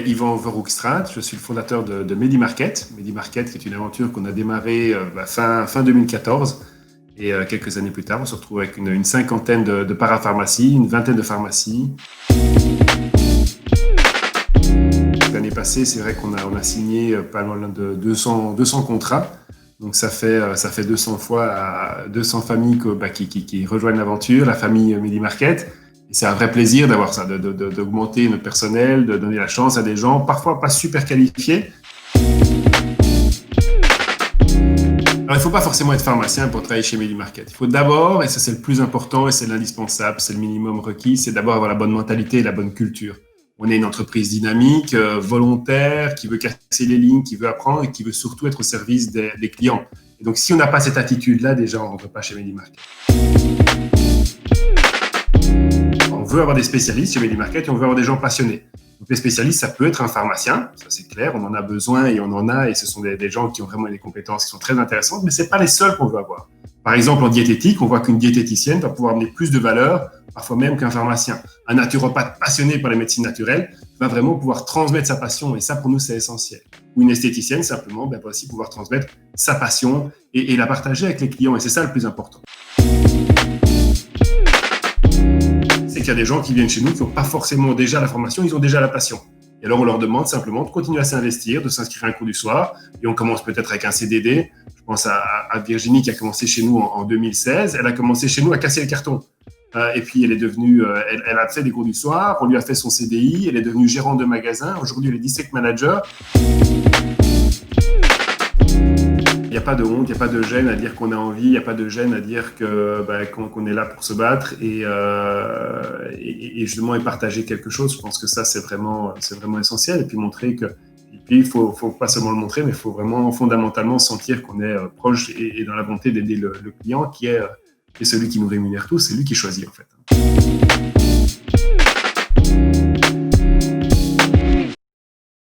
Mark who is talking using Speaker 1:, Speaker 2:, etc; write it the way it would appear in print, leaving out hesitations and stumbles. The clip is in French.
Speaker 1: Yvan Verhoekstraat, je suis le fondateur de Medi-Market. Medi-Market, qui est une aventure qu'on a démarrée fin 2014. Et quelques années plus tard, on se retrouve avec une cinquantaine de parapharmacies, une vingtaine de pharmacies. L'année passée, c'est vrai qu'on a signé pas loin de 200 contrats. Donc ça fait 200 fois 200 familles qui rejoignent l'aventure, la famille Medi-Market. Et c'est un vrai plaisir d'avoir ça, d'augmenter notre personnel, de donner la chance à des gens, parfois pas super qualifiés. Alors, il ne faut pas forcément être pharmacien pour travailler chez Medi-Market. Il faut d'abord, et ça c'est le plus important et c'est l'indispensable, c'est le minimum requis, c'est d'abord avoir la bonne mentalité et la bonne culture. On est une entreprise dynamique, volontaire, qui veut casser les lignes, qui veut apprendre et qui veut surtout être au service des clients. Et donc si on n'a pas cette attitude-là, déjà on ne rentre pas chez Medi-Market. On veut avoir des spécialistes chez Medi-Market et on veut avoir des gens passionnés. Donc les spécialistes, ça peut être un pharmacien, ça c'est clair, on en a besoin et on en a, et ce sont des gens qui ont vraiment des compétences qui sont très intéressantes, mais ce n'est pas les seuls qu'on veut avoir. Par exemple, en diététique, on voit qu'une diététicienne va pouvoir amener plus de valeur, parfois même qu'un pharmacien. Un naturopathe passionné par les médecines naturelles va vraiment pouvoir transmettre sa passion, et ça pour nous c'est essentiel. Ou une esthéticienne simplement va aussi pouvoir transmettre sa passion et la partager avec les clients, et c'est ça le plus important. C'est qu'il y a des gens qui viennent chez nous qui n'ont pas forcément déjà la formation, ils ont déjà la passion. Et alors on leur demande simplement de continuer à s'investir, de s'inscrire à un cours du soir, et on commence peut-être avec un CDD. Je pense à Virginie qui a commencé chez nous en 2016, elle a commencé chez nous à casser les cartons. Et puis elle est devenue, elle a fait des cours du soir, on lui a fait son CDI, elle est devenue gérante de magasin, aujourd'hui elle est district manager. Il n'y a pas de honte, il n'y a pas de gêne à dire qu'on a envie, il n'y a pas de gêne à dire qu'on est là pour se battre et justement et partager quelque chose. Je pense que ça, c'est vraiment essentiel. Et puis montrer que, et puis il faut pas seulement le montrer, mais il faut vraiment fondamentalement sentir qu'on est proche et dans la volonté d'aider le client qui est celui qui nous rémunère tous, c'est lui qui choisit en fait.